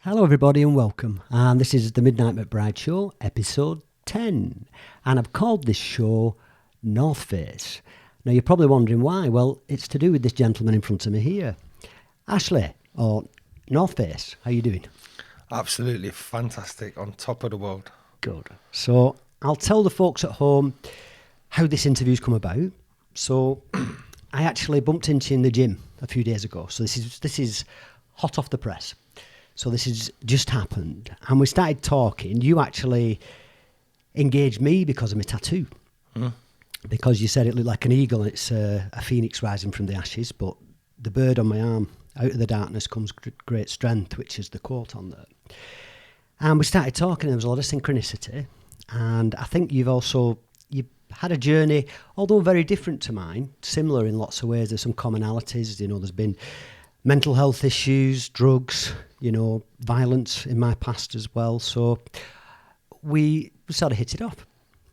Hello everybody and welcome. And this is the Midnight McBride Show, episode 10. And I've called this show North Face. Now you're probably wondering why. Well, it's to do with this gentleman in front of me here. Ashely, or North Face, how you doing? Absolutely fantastic, on top of the world. Good. So I'll tell the folks at home how this interview's come about. So I actually bumped into you in the gym a few days ago. So this is hot off the press. So this has just happened. And we started talking. You actually engaged me because of my tattoo. Because you said it looked like an eagle and it's a phoenix rising from the ashes. But the bird on my arm, out of the darkness comes great strength, which is the quote on there. And we started talking. There was a lot of synchronicity. And I think you've had a journey, although very different to mine, similar in lots of ways. There's some commonalities. You know, there's been mental health issues, drugs, violence in my past as well. So we sort of hit it off.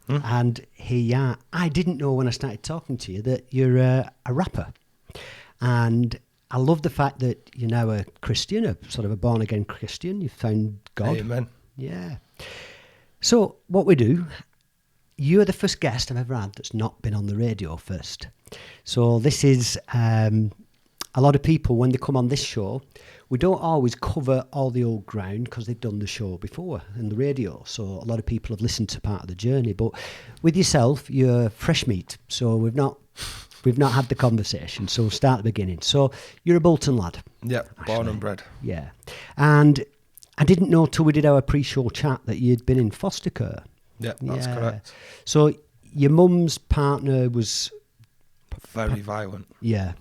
And here you are. I didn't know when I started talking to you that you're a rapper. And I love the fact that you're now a Christian, a sort of a born-again Christian. You've found God. Amen. Yeah. So what we do, you're the first guest I've ever had that's not been on the radio first. So this is... a lot of people, when they come on this show, we don't always cover all the old ground because they've done the show before in the radio. So a lot of people have listened to part of the journey. But with yourself, you're fresh meat. So we've not had the conversation. So we'll start at the beginning. So you're a Bolton lad. Yeah, born and bred. Yeah. And I didn't know till we did our pre-show chat that you'd been in foster care. Yeah, that's correct. So your mum's partner was... Very violent. Yeah.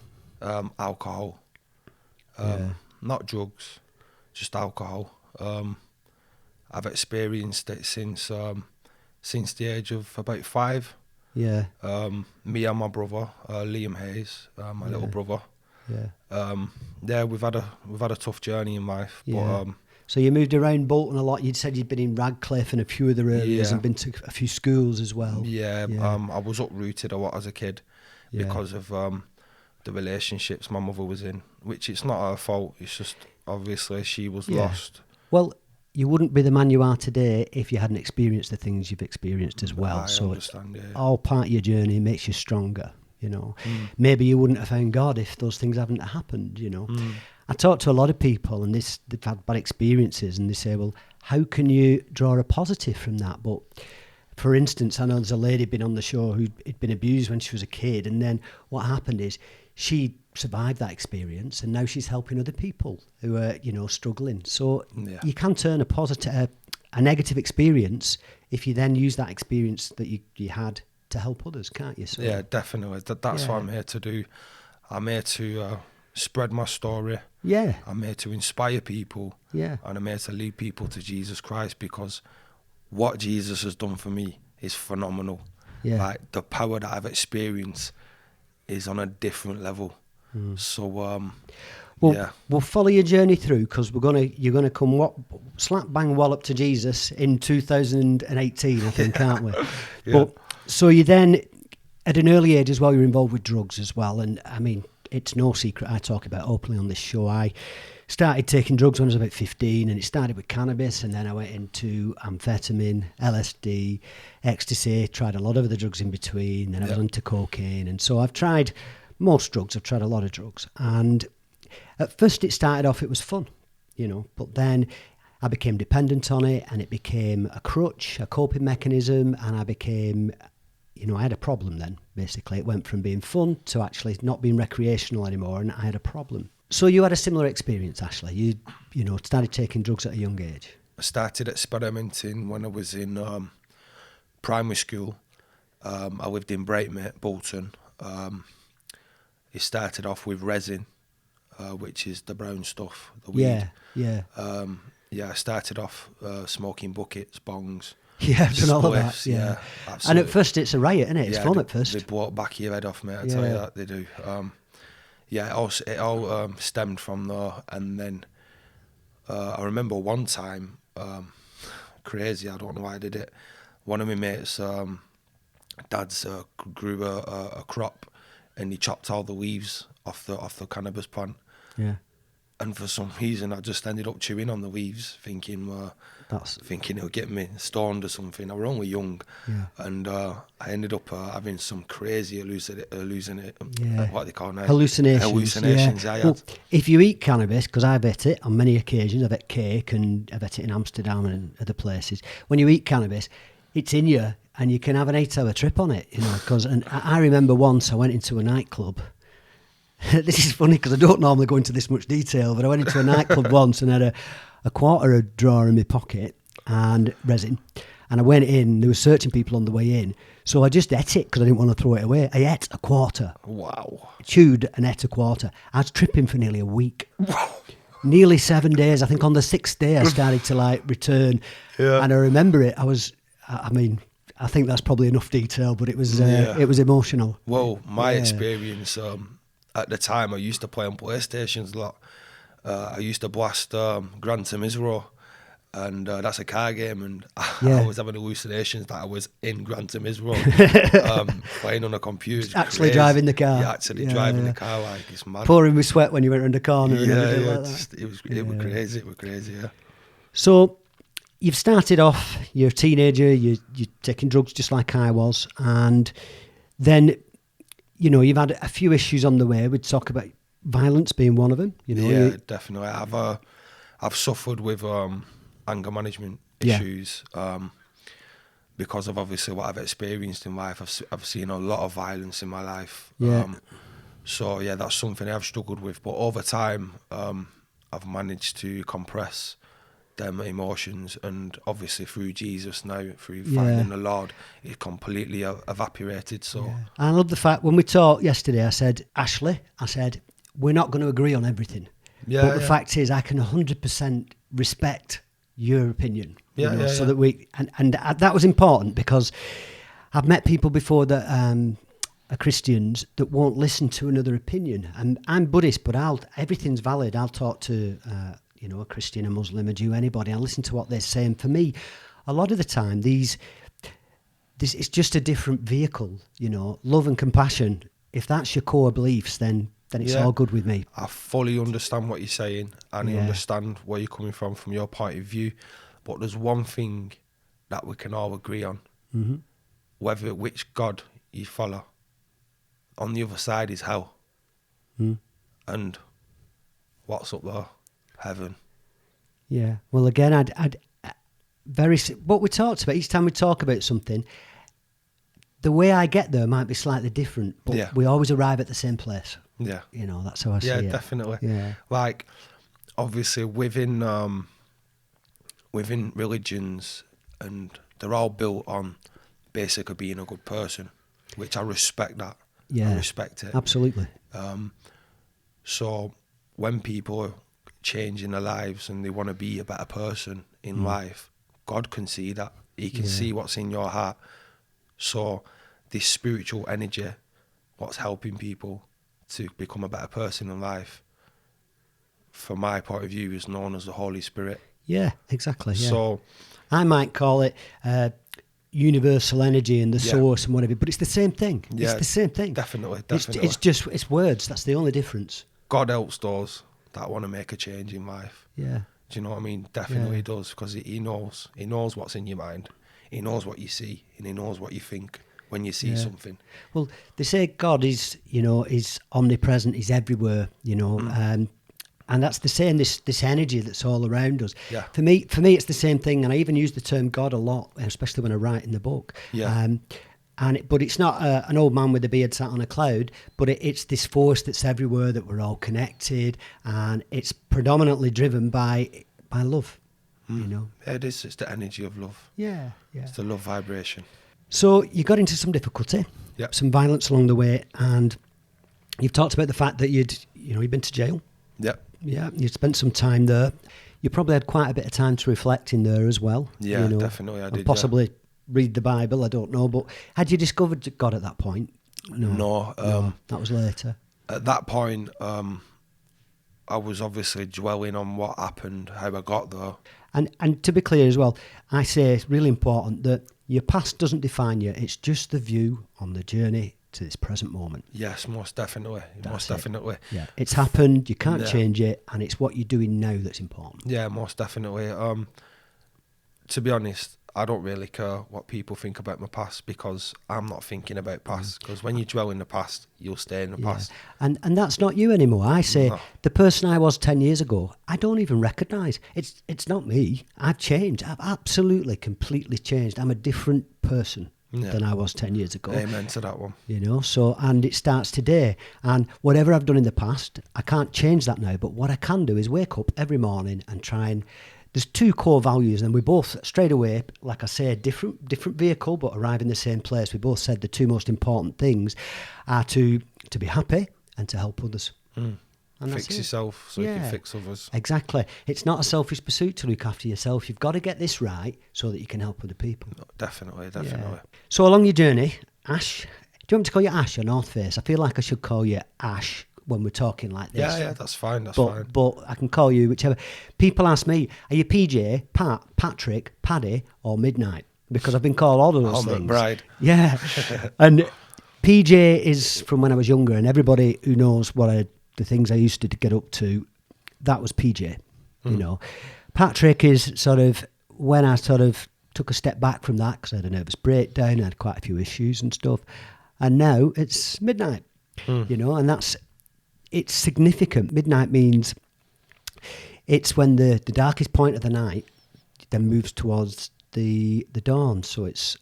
Alcohol. Not drugs, just alcohol. I've experienced it since the age of about 5. Yeah. Me and my brother, Liam Hayes, my little brother. Yeah. We've had a tough journey in life. Yeah. But so you moved around Bolton a lot. You'd said you'd been in Radcliffe and a few other areas and been to a few schools as well. Yeah. I was uprooted a lot as a kid because of the relationships my mother was in, which it's not her fault. It's just obviously she was lost. Well, you wouldn't be the man you are today if you hadn't experienced the things you've experienced as well. I understand, it's all part of your journey, makes you stronger. Maybe you wouldn't have found God if those things haven't happened. I talk to a lot of people and they've had bad experiences and they say, well, how can you draw a positive from that? But for instance, I know there's a lady been on the show who'd been abused when she was a kid, and then what happened is she survived that experience and now she's helping other people who are, struggling. So you can turn a negative experience if you then use that experience that you had to help others, can't you? So, yeah, definitely. That's what I'm here to do. I'm here to spread my story. Yeah. I'm here to inspire people. Yeah. And I'm here to lead people to Jesus Christ, because what Jesus has done for me is phenomenal. Yeah. Like, the power that I've experienced is on a different level. So we'll follow your journey through, because you're gonna come slap bang wallop to Jesus in 2018, I think, aren't we? But so you then, at an early age as well, you're involved with drugs as well, and I mean, it's no secret I talk about openly on this show. I started taking drugs when I was about 15, and it started with cannabis, and then I went into amphetamine, LSD, ecstasy, tried a lot of other drugs in between, then I was into cocaine, and so I've tried most drugs, I've tried a lot of drugs, and at first it started off, it was fun, but then I became dependent on it, and it became a crutch, a coping mechanism, and I became... I had a problem then, basically. It went from being fun to actually not being recreational anymore, and I had a problem. So you had a similar experience, Ashely. You started taking drugs at a young age. I started experimenting when I was in primary school. I lived in Braithmate, Bolton. It started off with resin, which is the brown stuff, the weed. Yeah. I started off smoking buckets, bongs. Yeah, I've done all of that. Yeah, absolutely. And at first it's a riot, isn't it? It's fun at first. They blow back your head off, mate. I tell you that, they do. It all stemmed from there, and then I remember one time, crazy. I don't know why I did it. One of my mates, dad's grew a crop, and he chopped all the leaves off the cannabis plant. Yeah. And for some reason, I just ended up chewing on the leaves, thinking it'll get me stoned or something. I was only young, and I ended up having some crazy what they call now? Hallucinations. Yeah. Well, if you eat cannabis, because I've ate it on many occasions, I've ate cake and I've ate it in Amsterdam and other places. When you eat cannabis, it's in you, and you can have an 8-hour trip on it. And I remember once I went into a nightclub. This is funny because I don't normally go into this much detail, but I went into a nightclub once and had a quarter drawer in my pocket and resin. And I went in, they were searching people on the way in. So I just ate it because I didn't want to throw it away. I ate a quarter. Wow. Chewed and ate a quarter. I was tripping for nearly a week. Nearly 7 days. I think on the 6th day I started to return. Yeah. And I remember it. I think that's probably enough detail, but it was emotional. Well, my experience... at the time, I used to play on PlayStations a lot. I used to blast Gran Turismo, and that's a car game, and I was having hallucinations that I was in Gran Turismo, playing on a computer. Actually driving the car. Yeah, driving the car, it's mad. Pouring with sweat when you went around the corner. It was crazy, yeah. So, you've started off, you're a teenager, you're taking drugs just like I was, and then... you've had a few issues on the way. We'd talk about violence being one of them. Definitely. I've suffered with anger management issues because of obviously what I've experienced in life. I've seen a lot of violence in my life. So that's something I've struggled with. But over time, I've managed to compress them emotions, and obviously through Jesus now, through finding the Lord, it completely evaporated. So I love the fact when we talked yesterday, I said, Ashely, we're not going to agree on everything, but the fact is I can 100% respect your opinion, so that we and that was important, because I've met people before that are Christians that won't listen to another opinion, and I'm Buddhist, but everything's valid. I'll talk to a Christian, a Muslim, a Jew, anybody. I listen to what they're saying. For me, a lot of the time, this is just a different vehicle. Love and compassion. If that's your core beliefs, then it's all good with me. I fully understand what you're saying, and I understand where you're coming from your point of view. But there's one thing that we can all agree on: which God you follow. On the other side is hell, and what's up there? Heaven. Yeah. Well, again, what we talked about, each time we talk about something, the way I get there might be slightly different, but we always arrive at the same place. Yeah. That's how I see it. Yeah, definitely. Yeah. Like, obviously, within religions, and they're all built on basically being a good person, which I respect that. Yeah. I respect it. Absolutely. So when people changing their lives and they want to be a better person in life, God can see that. He can see what's in your heart. So this spiritual energy, what's helping people to become a better person in life, from my point of view, is known as the Holy Spirit. Yeah, exactly. Yeah. So I might call it universal energy and the source and whatever, but it's the same thing. Yeah, it's the same thing. Definitely. It's words. That's the only difference. God helps those that want to make a change in life. Yeah. Do you know what I mean? Definitely does, because he knows. He knows what's in your mind. He knows what you see, and he knows what you think when you see something. Well, they say God is omnipresent. He's everywhere. And that's the same. This energy that's all around us. Yeah. For me, it's the same thing. And I even use the term God a lot, especially when I write in the book. Yeah. But it's not an old man with a beard sat on a cloud, but it's this force that's everywhere, that we're all connected, and it's predominantly driven by love. It is. It's the energy of love. Yeah. It's the love vibration. So you got into some difficulty, some violence along the way, and you've talked about the fact that you'd been to jail. Yep. Yeah, you spent some time there. You probably had quite a bit of time to reflect in there as well. Yeah, definitely I did. Possibly read the Bible, I don't know. But had you discovered God at that point? No. That was later. At that point, I was obviously dwelling on what happened, how I got there. And to be clear as well, I say it's really important that your past doesn't define you. It's just the view on the journey to this present moment. Yes, most definitely. That's definitely. Yeah, it's happened. You can't change it, and it's what you're doing now that's important. Yeah, most definitely. To be honest, I don't really care what people think about my past, because I'm not thinking about past. Because when you dwell in the past, you'll stay in the past. And that's not you anymore. I say the person I was 10 years ago, I don't even recognise. It's not me. I've changed. I've absolutely, completely changed. I'm a different person than I was 10 years ago. Amen to that one. You know, so, and it starts today. And whatever I've done in the past, I can't change that now. But what I can do is wake up every morning and try and... There's two core values, and we both, straight away, like I say, different vehicle, but arrive in the same place. We both said the two most important things are to be happy and to help others. And fix yourself so you can fix others. Exactly. It's not a selfish pursuit to look after yourself. You've got to get this right so that you can help other people. No, definitely. Yeah. So along your journey, Ash, do you want me to call you Ash or North Face? I feel like I should call you Ash when we're talking like this. Yeah, that's fine. Fine. But I can call you whichever. People ask me, are you PJ, Pat, Patrick, Paddy, or Midnight? Because I've been called all of those things. McBride. Yeah. And PJ is from when I was younger, and everybody who knows the things I used to get up to, that was PJ, you know. Patrick is sort of when I sort of took a step back from that, because I had a nervous breakdown, I had quite a few issues and stuff. And now it's Midnight, you know, and it's significant. Midnight means it's when the darkest point of the night then moves towards the dawn. So it's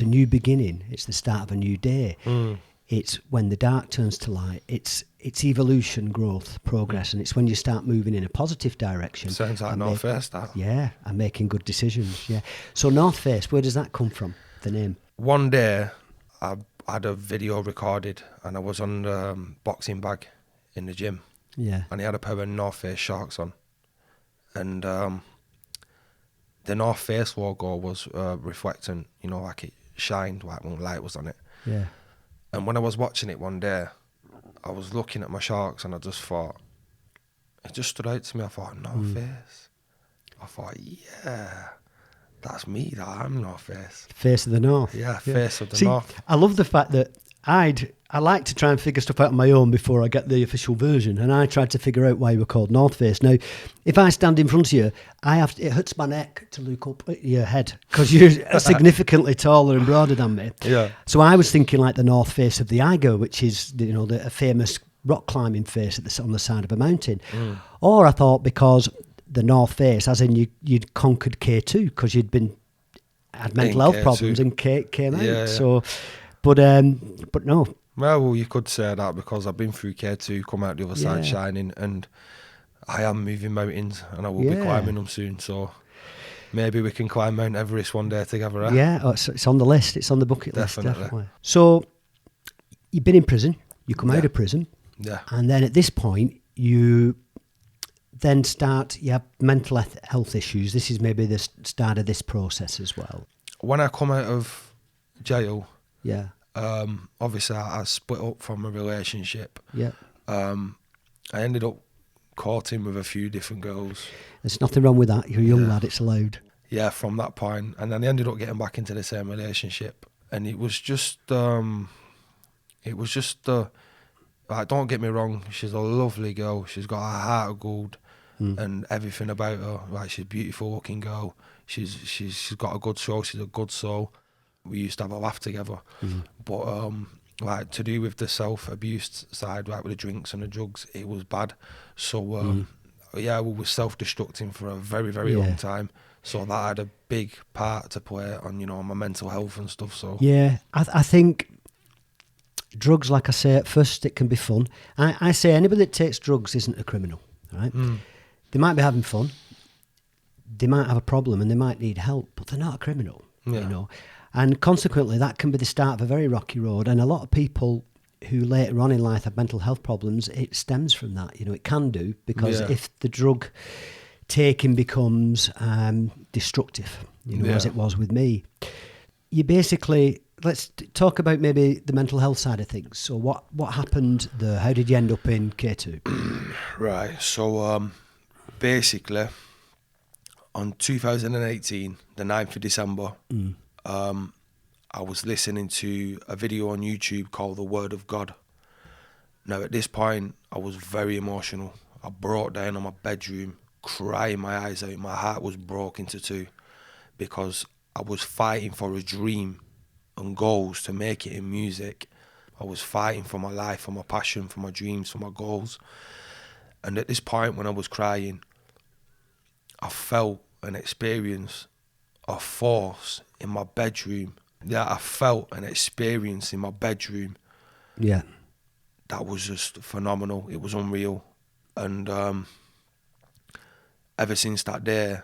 a new beginning. It's the start of a new day. It's when the dark turns to light. It's evolution, growth, progress, and it's when you start moving in a positive direction. Sounds like North Face, that. Yeah, and making good decisions. Yeah. So North Face, where does that come from? The name. One day, I had a video recorded, and I was on the boxing bag in the gym. Yeah. And he had a pair of North Face Sharks on. And the North Face logo was reflecting, you know, like it shined, like when light was on it. Yeah. And when I was watching it one day, I was looking at my Sharks, and I just thought, it just stood out to me. I thought, North Face. I thought, yeah, that's me, that I'm North Face. Face of the North. Yeah, Face of the North. I love the fact that I like to try and figure stuff out on my own before I get the official version, and I tried to figure out why you were called North Face. Now, if I stand in front of you, it hurts my neck to look up at your head because you're significantly taller and broader than me. Yeah. So I was thinking like the North Face of the Eiger, which is a famous rock climbing face on the side of a mountain. Or I thought because the North Face, as in you'd conquered K2 because had mental health problems and came out. Yeah. So, but no. Well, you could say that because I've been through K2, come out the other side shining, and I am moving mountains, and I will be climbing them soon. So maybe we can climb Mount Everest one day together. Yeah, it's on the list. It's on the bucket list, definitely. So you've been in prison. You come out of prison. Yeah. And then at this point, you then you have mental health issues. This is maybe the start of this process as well. When I come out of jail, obviously I split up from a relationship. Yeah. I ended up courting with a few different girls. There's nothing wrong with that. You're a young lad, it's allowed. Yeah, from that point. And then I ended up getting back into the same relationship. And it was just, like, don't get me wrong, she's a lovely girl. She's got a heart of gold and everything about her. Like, she's a beautiful looking girl. She's got a good soul. She's a good soul. We used to have a laugh together. But like, to do with the self-abuse side, like with the drinks and the drugs, it was bad. So we were self-destructing for a very, very long time. So that had a big part to play on, my mental health and stuff. So yeah, I think drugs, like I say, at first it can be fun. I say anybody that takes drugs isn't a criminal, right? They might be having fun, they might have a problem, and they might need help, but they're not a criminal, And consequently, that can be the start of a very rocky road. And a lot of people who later on in life have mental health problems, it stems from that. It can do, because if the drug taking becomes destructive, as it was with me, you basically... Let's talk about maybe the mental health side of things. So what happened there? How did you end up in K2? Right, so basically on 2018, the 9th of December, I I was listening to a video on YouTube called The Word of God. Now, at this point, I was very emotional. I broke down on my bedroom, crying my eyes out. My heart was broken into two because I was fighting for a dream and goals to make it in music. I was fighting for my life, for my passion, for my dreams, for my goals. And at this point, when I was crying, I felt and experienced a force in my bedroom. Yeah, I felt an experience in my bedroom. Yeah. That was just phenomenal. It was unreal. And ever since that day,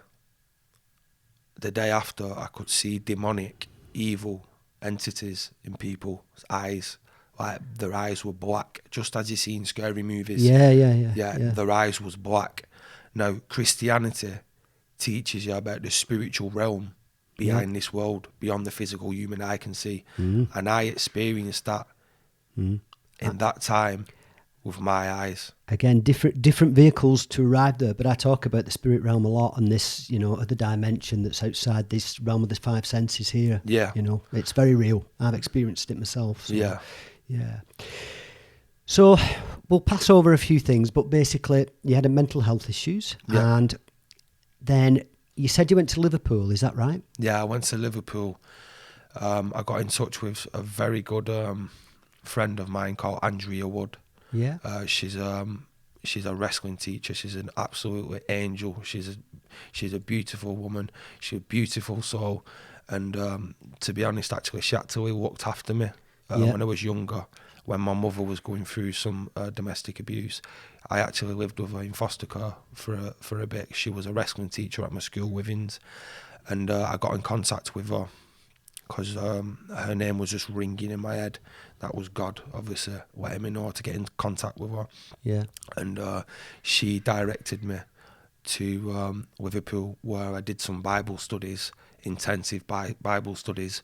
the day after, I could see demonic, evil entities in people's eyes. Like their eyes were black, just as you see in scary movies. Yeah. Their eyes was black. Now, Christianity teaches you about the spiritual realm behind this world, beyond the physical human eye can see. And I experienced that in that time with my eyes. Again, different vehicles to arrive there, but I talk about the spirit realm a lot and this, you know, other dimension that's outside this realm of the five senses here. Yeah. You know, it's very real. I've experienced it myself. So, Yeah. So we'll pass over a few things, but basically you had a mental health issues and then you said you went to Liverpool, is that right? Yeah, I went to Liverpool. I got in touch with a very good friend of mine called Andrea Wood. Yeah. She's a wrestling teacher. She's an absolutely angel. She's a beautiful woman. She's a beautiful soul. And to be honest, actually, she actually looked after me when I was younger. When my mother was going through some domestic abuse, I actually lived with her in foster care for a bit. She was a wrestling teacher at my school, Withings, and I got in contact with her because her name was just ringing in my head. That was God, obviously, letting me know to get in contact with her. Yeah. And she directed me to Liverpool, where I did some Bible studies, intensive Bible studies,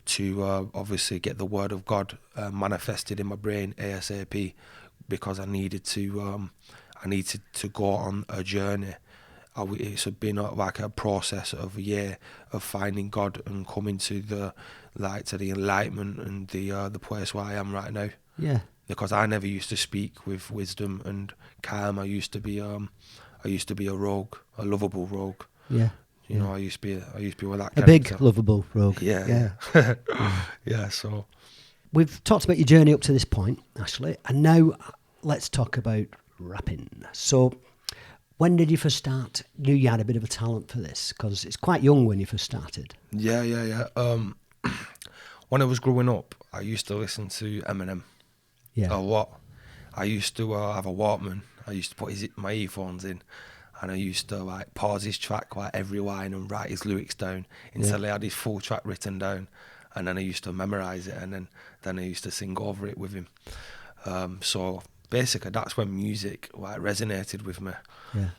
to obviously get the Word of God manifested in my brain ASAP, because I needed to go on a journey. It's been like a process of a year of finding God and coming to the enlightenment and the place where I am right now. Yeah. Because I never used to speak with wisdom and calm. I used to be a rogue, a lovable rogue. Yeah. You know, I used to be with that a character. big lovable rogue. Yeah. Yeah. So we've talked about your journey up to this point, Ashely, and now let's talk about rapping. So when did you first start? Knew you had a bit of a talent for this, because it's quite young when you first started. Yeah. When I was growing up, I used to listen to Eminem a lot. I used to have a Walkman. I used to put my earphones in, and I used to like pause his track like every line and write his lyrics down until I had his full track written down, and then I used to memorize it, and then I used to sing over it with him. So basically, that's when music like resonated with me. Yeah.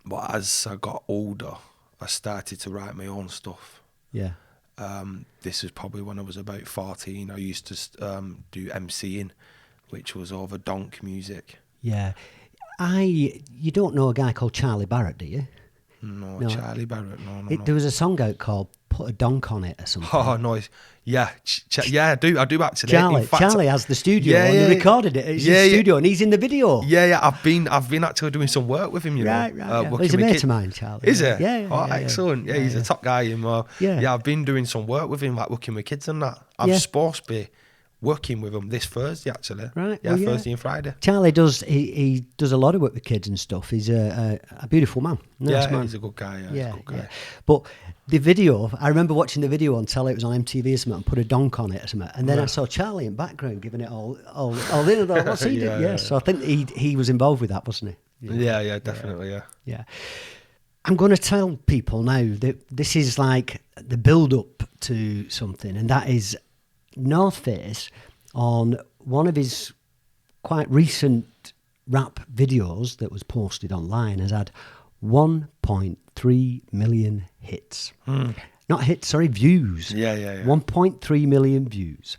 But as I got older, I started to write my own stuff. Yeah. This was probably when I was about 14. I used to do MCing, which was over donk music. Yeah. You don't know a guy called Charlie Barrett, do you? No. Charlie Barrett, no. There was a song out called Put a Donk on It or something. Oh, no. Yeah, I do actually. Charlie has the studio and he recorded it. It's his studio and he's in the video. Yeah, I've been actually doing some work with him, you know. Right. Well, he's a mate of mine, Charlie. Is he? Yeah. Oh, excellent. Yeah, he's a top guy. Yeah, I've been doing some work with him, like working with kids and that. I'm supposed to be working with him this Thursday, actually. Right. Yeah, Thursday and Friday. Charlie does. He does a lot of work with kids and stuff. He's a beautiful man. Nice man. He's a good guy. Yeah, he's a good guy. But the video, I remember watching the video on telly. It was on MTV or something, and put a donk on it or something. And then I saw Charlie in the background giving it all in. What's he doing? Yeah. So I think he was involved with that, wasn't he? Yeah, definitely. Yeah. I'm going to tell people now that this is like the build-up to something, and that is Northface, on one of his quite recent rap videos that was posted online, has had 1.3 million hits. Not hits, sorry, views. Yeah. 1.3 million views.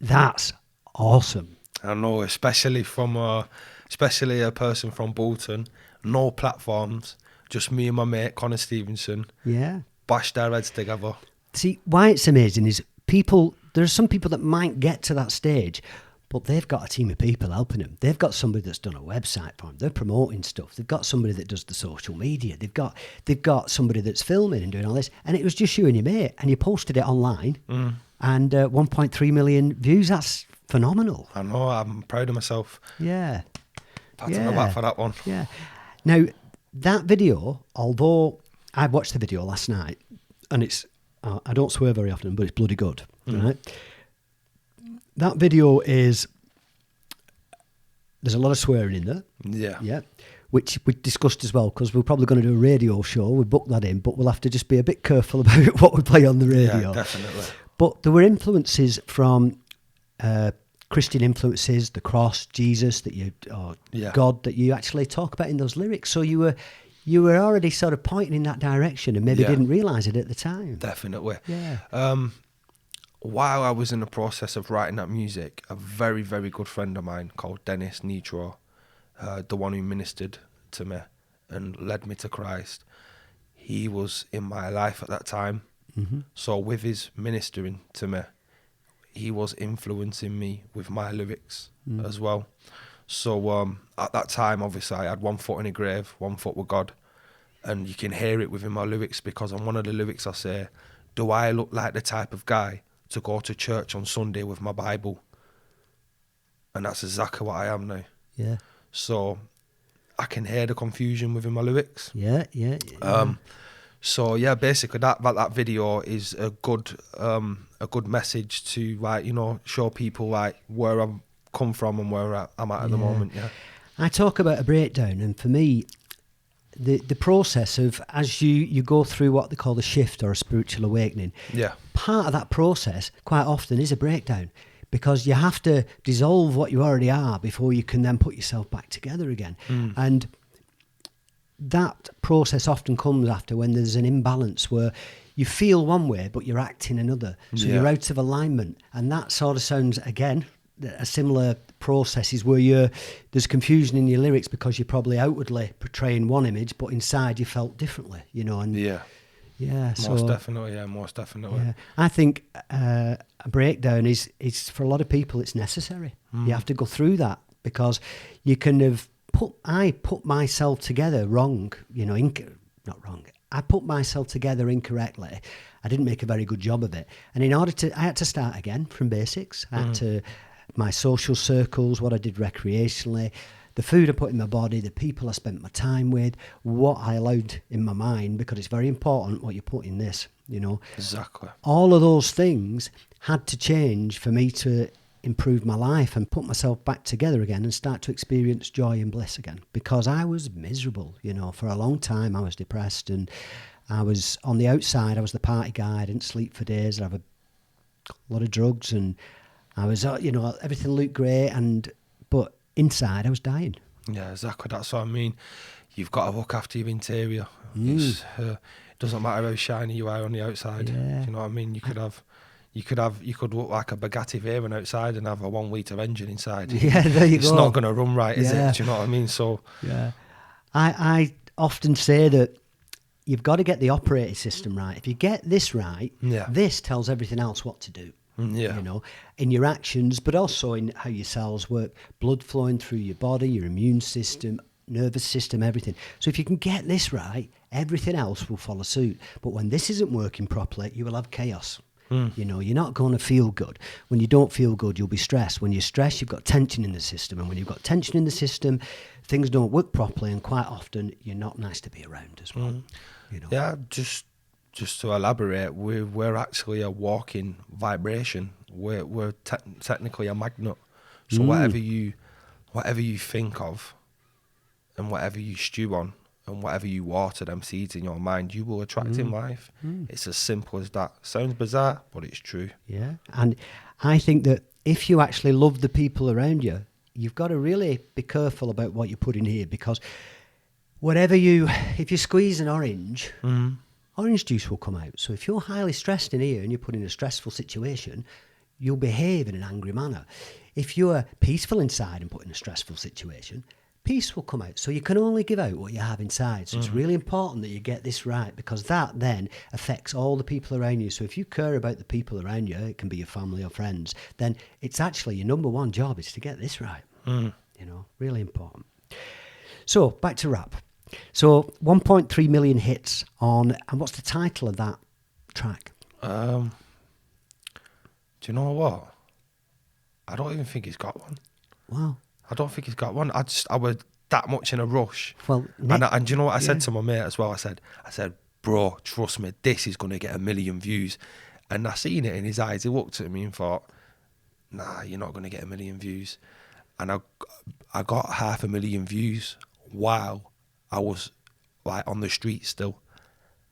That's awesome. I know, especially a person from Bolton, no platforms, just me and my mate Connor Stevenson. Yeah. Bashed our heads together. See, why it's amazing is there are some people that might get to that stage, but they've got a team of people helping them. They've got somebody that's done a website for them. They're promoting stuff. They've got somebody that does the social media. They've got somebody that's filming and doing all this. And it was just you and your mate, and you posted it online, and 1.3 million views. That's phenomenal. I know. I'm proud of myself. Yeah. Patting my back for that one. Yeah. Now, that video, although I watched the video last night, and it's I don't swear very often, but it's bloody good, right? That video there's a lot of swearing in there. Yeah. Yeah. Which we discussed as well, because we're probably going to do a radio show. We booked that in, but we'll have to just be a bit careful about what we play on the radio. Yeah, definitely. But there were influences from Christian influences, the cross, Jesus, God, that you actually talk about in those lyrics. So you were already sort of pointing in that direction and maybe didn't realise it at the time. Definitely. Yeah. While I was in the process of writing that music, a very, very good friend of mine called Dennis Nitro, the one who ministered to me and led me to Christ, he was in my life at that time. Mm-hmm. So with his ministering to me, he was influencing me with my lyrics as well. So at that time, obviously, I had 1 foot in a grave, 1 foot with God. And you can hear it within my lyrics, because on one of the lyrics I say, do I look like the type of guy to go to church on Sunday with my Bible? And that's exactly what I am now. Yeah. So I can hear the confusion within my lyrics. Yeah. So yeah, basically that video is a good message to show people where I've come from and where I'm at the moment. Yeah. I talk about a breakdown, and for me, the process of, as you go through what they call the shift or a spiritual awakening, part of that process quite often is a breakdown, because you have to dissolve what you already are before you can then put yourself back together again. And that process often comes after when there's an imbalance where you feel one way but you're acting another, so you're out of alignment. And that sort of sounds, again, a similar process is where there's confusion in your lyrics because you're probably outwardly portraying one image, but inside you felt differently, and most definitely. Yeah. I think a breakdown is for a lot of people, it's necessary. You have to go through that, because you can have I put myself together wrong, not wrong. I put myself together incorrectly. I didn't make a very good job of it. And I had to start again from basics. I had to, my social circles, what I did recreationally, the food I put in my body, the people I spent my time with, what I allowed in my mind, because it's very important what you put in this, Exactly. All of those things had to change for me to improve my life and put myself back together again and start to experience joy and bliss again, because I was miserable, for a long time. I was depressed, and I was on the outside, I was the party guy. I didn't sleep for days. I'd have a lot of drugs, and I was, everything looked great, but inside I was dying. Yeah, exactly. That's what I mean. You've got to look after your interior. It doesn't matter how shiny you are on the outside. Yeah. Do you know what I mean? You could look like a Bugatti Veyron outside and have a 1 litre engine inside. Yeah, there you go. It's not going to run right, is it? Do you know what I mean? So yeah, I often say that you've got to get the operating system right. If you get this right, this tells everything else what to do. Yeah. In your actions, but also in how your cells work, blood flowing through your body, your immune system, nervous system, everything. So if you can get this right, everything else will follow suit. But when this isn't working properly, you will have chaos. You're not going to feel good. When you don't feel good, you'll be stressed. When you're stressed, you've got tension in the system. And when you've got tension in the system, things don't work properly. And quite often, you're not nice to be around as well. Yeah, just to elaborate, we're actually a walking vibration. We're technically a magnet. So whatever you think of, and whatever you stew on, and whatever you water them seeds in your mind, you will attract in life. It's as simple as that. Sounds bizarre, but it's true. Yeah. And I think that if you actually love the people around you, you've got to really be careful about what you put in here, because if you squeeze an orange, orange juice will come out. So if you're highly stressed in here and you're put in a stressful situation, you'll behave in an angry manner. If you're peaceful inside and put in a stressful situation, peace will come out. So you can only give out what you have inside. So it's really important that you get this right, because that then affects all the people around you. So if you care about the people around you, it can be your family or friends, then it's actually your number one job is to get this right. You know, really important. So back to rap. So 1.3 million hits on, and what's the title of that track? Do you know what? I don't even think he's got one. Wow. I don't think he's got one. I was that much in a rush. Well, and do you know what I said to my mate as well? I said, bro, trust me, this is going to get 1 million views. And I seen it in his eyes. He looked at me and thought, nah, you're not going to get 1 million views. And I got 500,000 views while I was like on the street still.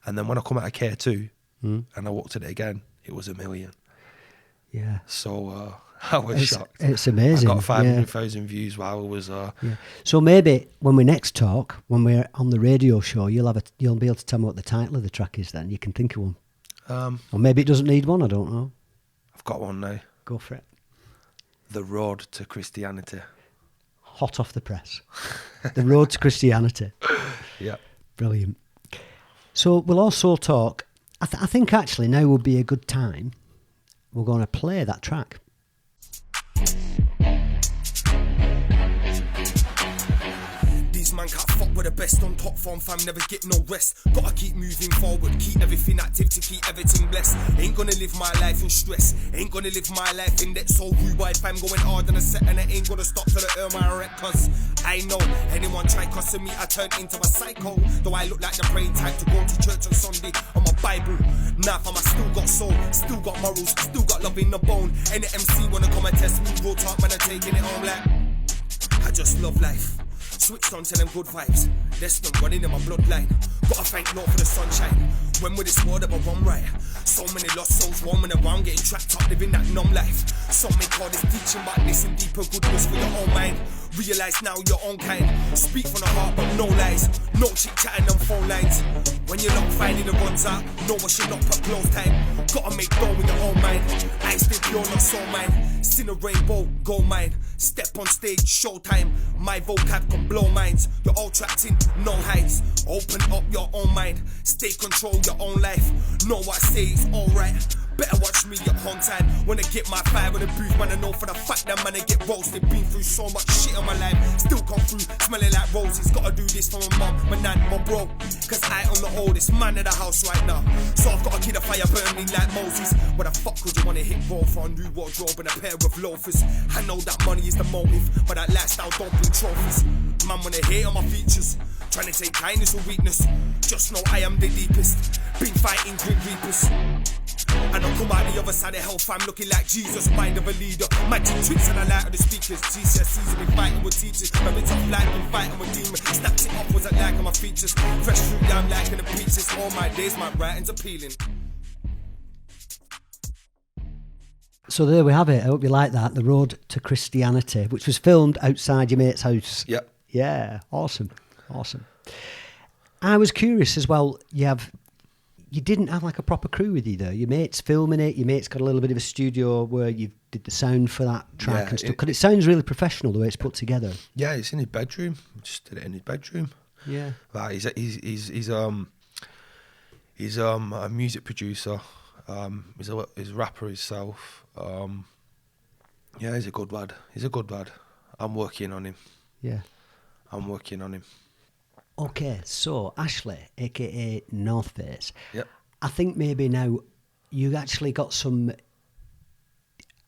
And then when I come out of K2 and I looked at it again, it was 1 million. Yeah. So I was shocked. It's amazing. I got 500,000 views while I was. So maybe when we next talk, when we're on the radio show, you'll be able to tell me what the title of the track is. Then you can think of one. Or maybe it doesn't need one. I don't know. I've got one now. Go for it. The Road to Christianity. Hot off the press. The Road to Christianity. Yeah. Brilliant. So we'll also talk. I think actually now would be a good time. We're going to play that track. Man can't fuck with the best on top form, fam, never get no rest. Gotta keep moving forward, keep everything active to keep everything blessed. Ain't gonna live my life in stress, ain't gonna live my life in debt. So rude wide, fam, going hard on a set, and I ain't gonna stop till I earn my wreck. Cause I know anyone try crossing me, I turn into a psycho. Though I look like the brain type to go to church on Sunday on my Bible. Nah, fam, I still got soul, still got morals, still got love in the bone. Any MC wanna come and test me, real talk, man, I'm taking it home like I just love life. Switched on to them good vibes. There's no running in my bloodline. Gotta thank Lord for the sunshine. When will this world ever run right? So many lost souls roaming around, getting trapped up, living that numb life. Some may call this teaching, but listen deeper, goodness for your own mind. Realize now your own kind. Speak from the heart, but no lies. No chit chatting on phone lines. When you're not finding the runs out, no one should not put close time. Gotta make dough in your own mind. I still pure, not soul mine. Sin a rainbow, gold mine. Step on stage, showtime. My vocab can blow minds. You're all trapped in, no heights. Open up your own mind. Stay control your own life. Know what I say is alright. Better watch me at home time. When I get my fire in the booth, man, I know for the fact that man, I get roasted. Been through so much shit in my life, still come through, smelling like roses. Gotta do this for my mum, my nan, my bro. Cause I am the oldest man in the house right now. So I've got a kid of fire burning like Moses. What the fuck would you wanna hit roll for a new wardrobe and a pair of loafers? I know that money is the motive, but that lifestyle don't bring trophies. Man wanna hate on my features, trying to take kindness or weakness. Just know I am the deepest, been fighting grim reapers. And I'll come out the other side of hell, fam, looking like Jesus, mind of a leader. Magic tricks and I light of the speakers. GCSEs been fighting with teachers. Remember tough life, been fighting with demons. Snapped it up, was I liking my features. Fresh fruit, yeah, I'm liking the peaches. All my days, my writing's appealing. So there we have it. I hope you like that. The Road to Christianity, which was filmed outside your mate's house. Yep. Yeah, awesome. Awesome. I was curious as well, you didn't have like a proper crew with you though. Your mate's filming it, your mate's got a little bit of a studio where you did the sound for that track and stuff. Because it sounds really professional the way it's put together. Yeah, it's in his bedroom. Just did it in his bedroom. Yeah. Like he's a music producer. He's a rapper himself. Yeah, he's a good lad. I'm working on him. Yeah. I'm working on him. Okay, so Ashely, aka Northface. Yep. I think maybe now you actually got some.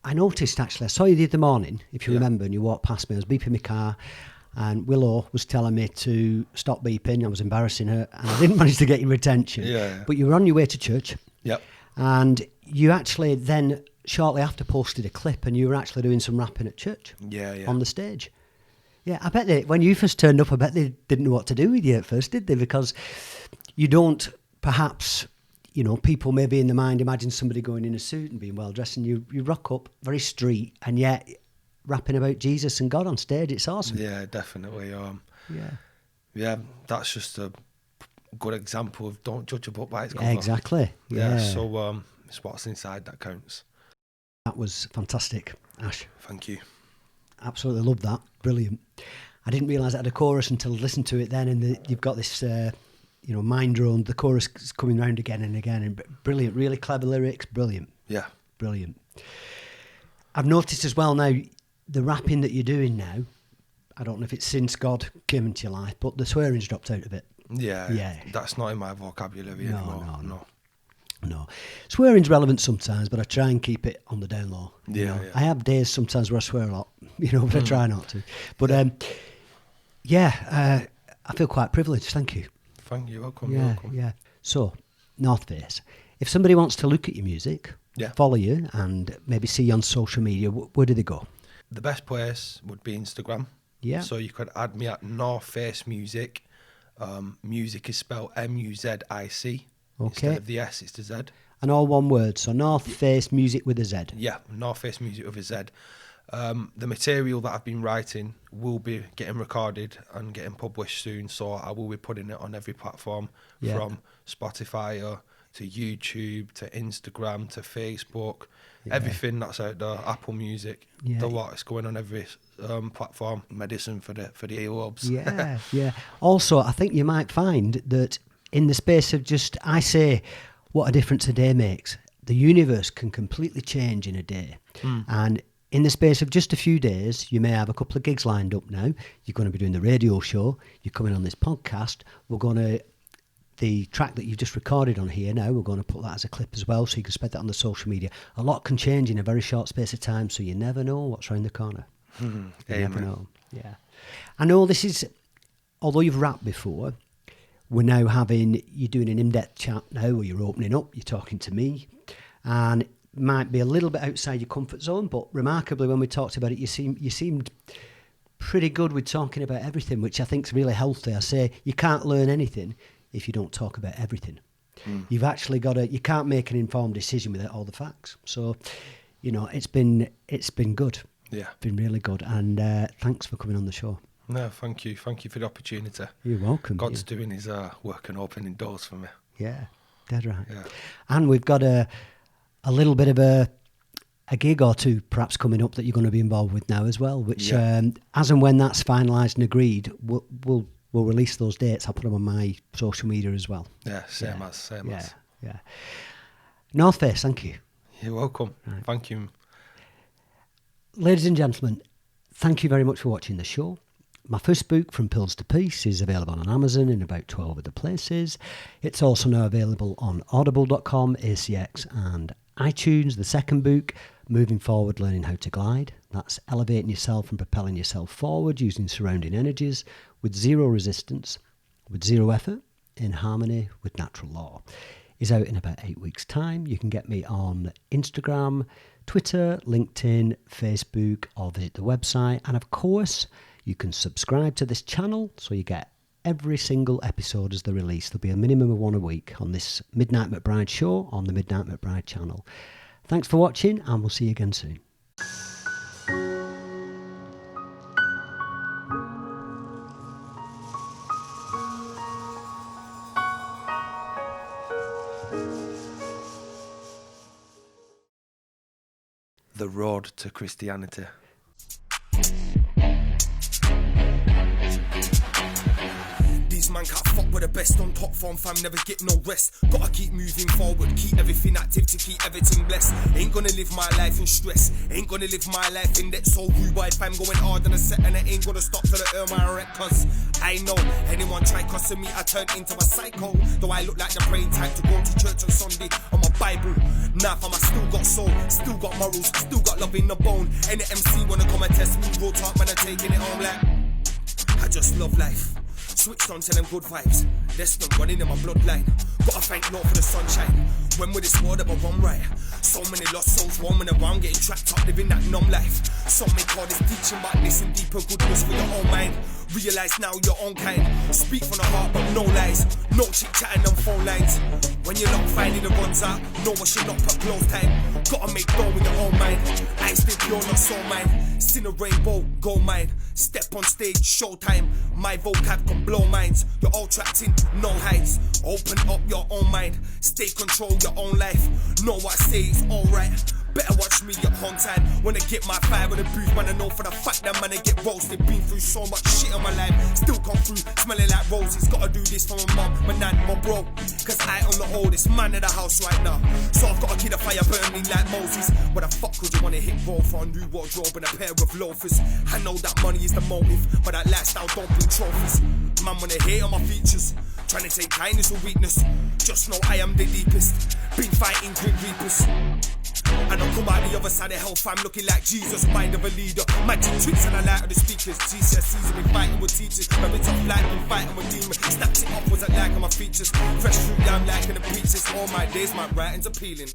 I noticed actually, I saw you the other morning, if you remember, and you walked past me. I was beeping my car, and Willow was telling me to stop beeping. I was embarrassing her, and I didn't manage to get your attention. Yeah. But you were on your way to church. Yep. And you actually then shortly after posted a clip, and you were actually doing some rapping at church. Yeah. On the stage. Yeah, I bet when you first turned up, I bet they didn't know what to do with you at first, did they? Because you don't, perhaps, people maybe in the mind imagine somebody going in a suit and being well dressed, and you rock up very street, and yet rapping about Jesus and God on stage. It's awesome. Yeah, definitely. Yeah, that's just a good example of don't judge a book by its cover. Exactly. Yeah. So it's what's inside that counts. That was fantastic, Ash. Thank you. Absolutely love that. Brilliant. I didn't realise it had a chorus until I listened to it then, and you've got this, mind drone. The chorus is coming round again and again, and brilliant, really clever lyrics, brilliant. Yeah. Brilliant. I've noticed as well now, the rapping that you're doing now, I don't know if it's since God came into your life, but the swearing's dropped out a bit. Yeah. That's not in my vocabulary anymore. No. Swearing's relevant sometimes, but I try and keep it on the down low. Yeah. I have days sometimes where I swear a lot, but I try not to. But I feel quite privileged. Thank you. Thank you. Welcome. Yeah. So, North Face, if somebody wants to look at your music, follow you, and maybe see you on social media, where do they go? The best place would be Instagram. Yeah. So you could add me at Northfacemuzic. Music is spelled Musizic. Okay. Instead of the S, it's the Z. And all one word, so Northfacemuzic with a Z. Yeah, Northfacemuzic with a Z. The material that I've been writing will be getting recorded and getting published soon, so I will be putting it on every platform, from Spotify to YouTube to Instagram to Facebook, everything that's out there, Apple Music, the lot is going on every platform. Medicine for the earlobes. Yeah. Also, I think you might find that in the space of just, I say, what a difference a day makes. The universe can completely change in a day. And in the space of just a few days, you may have a couple of gigs lined up now. You're going to be doing the radio show. You're coming on this podcast. The track that you've just recorded on here now, we're going to put that as a clip as well, so you can spread that on the social media. A lot can change in a very short space of time, so you never know what's around the corner. You never know. Yeah. I know this is, although you've rapped before, you're doing an in-depth chat now where you're opening up, you're talking to me, and it might be a little bit outside your comfort zone, but remarkably, when we talked about it, you seemed pretty good with talking about everything, which I think is really healthy. I say you can't learn anything if you don't talk about everything. You've actually you can't make an informed decision without all the facts. So, it's been good. Yeah. It's been really good. And thanks for coming on the show. No, thank you. Thank you for the opportunity. You're welcome. God's doing his work and opening doors for me. Yeah, dead right. Yeah. And we've got a little bit of a gig or two perhaps coming up that you're going to be involved with now as well, which as and when that's finalised and agreed, we'll release those dates. I'll put them on my social media as well. Yeah, same as. Yeah. North Face, thank you. You're welcome. Right. Thank you. Ladies and gentlemen, thank you very much for watching the show. My first book, From Pills to Peace, is available on Amazon in about 12 other places. It's also now available on audible.com, ACX and iTunes. The second book, Moving Forward, Learning How to Glide. That's elevating yourself and propelling yourself forward using surrounding energies with zero resistance, with zero effort, in harmony with natural law. Is out in about 8 weeks' time. You can get me on Instagram, Twitter, LinkedIn, Facebook, or visit the website. And of course, you can subscribe to this channel so you get every single episode as they're released. There'll be a minimum of one a week on this Midnight McBride show on the Midnight McBride channel. Thanks for watching, and we'll see you again soon. The road to Christianity. These man can't fuck with the best on top form, fam, never get no rest. Gotta keep moving forward, keep everything active to keep everything blessed. Ain't gonna live my life in stress, ain't gonna live my life in debt. So rude, fam, going hard on a set, and I ain't gonna stop till I earn my rent. Cause I know anyone try cussing me, I turn into a psycho. Though I look like the brain type to go to church on Sunday on my Bible. Nah, fam, I still got soul, still got morals, still got love in the bone. Any MC wanna come and test me, roll talk, man, I'm taking it home like I just love life. Switched on to them good vibes. Less than running in my bloodline. Gotta thank Lord for the sunshine. When will this world ever run right? So many lost souls roaming around, getting trapped up, living that numb life. Some may call this teaching, but listen deeper, goodness for your own mind. Realize now your own kind. Speak from the heart, but no lies. No chit chatting on phone lines. When you're not finding the runs out, no one should not put close time. Gotta make dough in your own mind. I still pure, not so mine. Sin a rainbow, go mine. Step on stage, showtime. My vocab can blow minds. You're all trapped in no heights. Open up your own mind. Stay control your own life. Know what I say is alright. Better watch me up on time. When I get my fire with the booth, man, I know for the fact that man, I get roasted. Been through so much shit in my life, still come through, smelling like roses. Gotta do this for my mum, my nan, my bro. Cause I am the oldest man in the house right now. So I've gotta keep the fire burning like Moses. What the fuck would you wanna hit roll for a new wardrobe and a pair of loafers? I know that money is the motive, but that lifestyle don't bring trophies. Man wanna hate on my features, trying to take kindness or weakness. Just know I am the deepest, been fighting grim reapers. And I'll come out the other side of hell, fam, looking like Jesus, mind of a leader. Magic tricks and I light of the speakers. GCSEs have been fighting with teachers. A bit of life, been fighting with demons. Snapped it up, wasn't like on my features. Fresh fruit, yeah, I'm liking the preachers. All my days, my writing's appealing.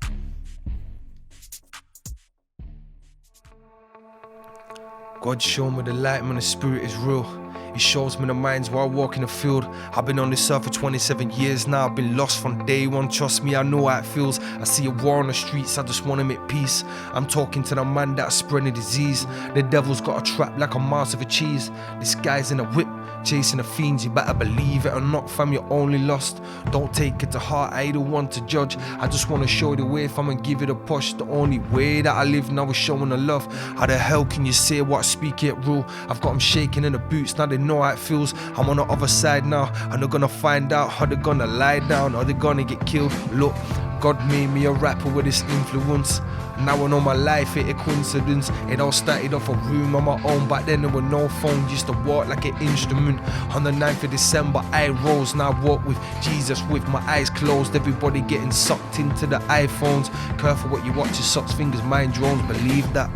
God showed me the light, man, the spirit is real. He shows me the minds while I walk in the field. I've been on this earth for 27 years now. I've been lost from day one. Trust me, I know how it feels. I see a war on the streets, I just want to make peace. I'm talking to the man that's spreading disease. The devil's got a trap like a mouse of a cheese. This guy's in a whip, chasing the fiends. You better believe it or not, fam, you're only lost. Don't take it to heart, I ain't the one to judge. I just want to show you the way, fam, and give it a push. The only way that I live now is showing the love. How the hell can you say what I speak it rule? I've got them shaking in the boots, now they know how it feels. I'm on the other side now, and they're gonna find out how they're gonna lie down or they're gonna get killed. Look, God made me a rapper with this influence. Now I know my life ain't a coincidence. It all started off a room on my own. Back then there were no phones, used to walk like an instrument. On the 9th of December I rose. Now I walk with Jesus with my eyes closed. Everybody getting sucked into the iPhones. Careful what you watch, your socks, fingers, mind drones. Believe that.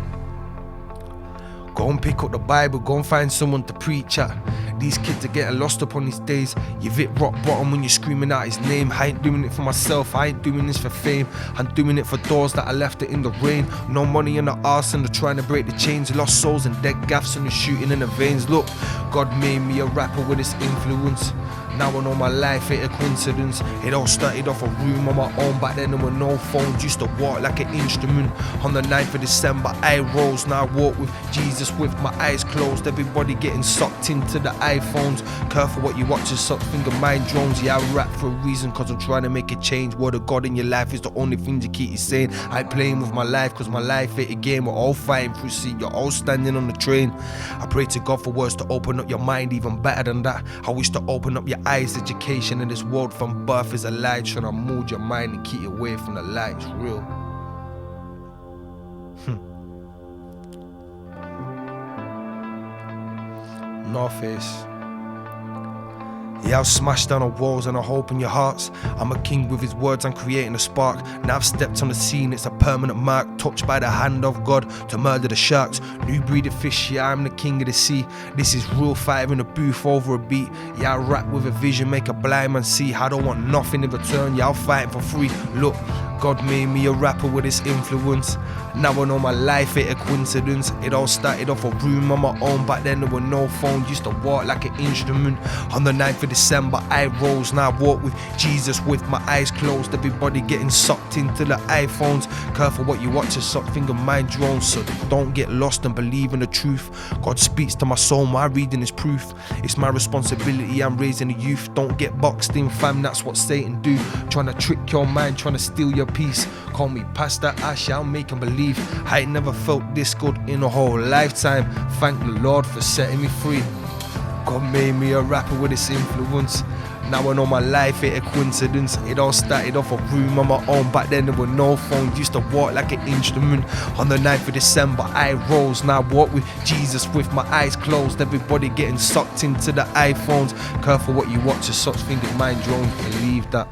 Go and pick up the Bible, go and find someone to preach at. These kids are getting lost up on these days. You've hit rock bottom when you're screaming out his name. I ain't doing it for myself, I ain't doing this for fame. I'm doing it for those that I left it in the rain. No money in the arse and they're trying to break the chains. Lost souls and dead gaffs and the shooting in the veins. Look, God made me a rapper with his influence. Now I know my life ain't a coincidence. It all started off a room on my own. Back then there were no phones, used to walk like an instrument. On the 9th of December I rose. Now I walk with Jesus with my eyes closed. Everybody getting sucked into the iPhones. Careful what you watch, suck finger mind drones. Yeah, I rap for a reason, cause I'm trying to make a change. Word of God in your life is the only thing to keep you sane. I ain't playing with my life, cause my life ain't a game. We're all fighting through sea, you're all standing on the train. I pray to God for words to open up your mind, even better than that. I wish to open up your eyes. Education in this world from birth is a lie, trying to mold your mind and keep you away from the light. It's real. Northface. Yeah, I've smashed down the walls and I hope in your hearts. I'm a king with his words, I'm creating a spark. Now I've stepped on the scene, it's a permanent mark. Touched by the hand of God to murder the sharks. New breed of fish, yeah, I'm the king of the sea. This is real fire in the booth over a beat. Yeah, I rap with a vision, make a blind man see. I don't want nothing in return, yeah, I'll fight for free. Look, God made me a rapper with his influence. Now I know my life ain't a coincidence. It all started off a room on my own. Back then there were no phones, used to walk like an instrument. On the 9th of December I rose. Now I walk with Jesus with my eyes closed. Everybody getting sucked into the iPhones. Careful what you watch, your suck finger mind drones. So don't get lost and believe in the truth. God speaks to my soul, my reading is proof. It's my responsibility, I'm raising the youth. Don't get boxed in, fam, that's what Satan do. Trying to trick your mind, trying to steal your peace. Call me Pastor Ashely, I'll make him believe. I ain't never felt this good in a whole lifetime. Thank the Lord for setting me free. God made me a rapper with his influence. Now I know my life ain't a coincidence. It all started off a room on my own. Back then there were no phones, used to walk like an instrument. On the 9th of December I rose. Now I walk with Jesus with my eyes closed. Everybody getting sucked into the iPhones. Careful what you watch, your such fingers mind drones. Believe that.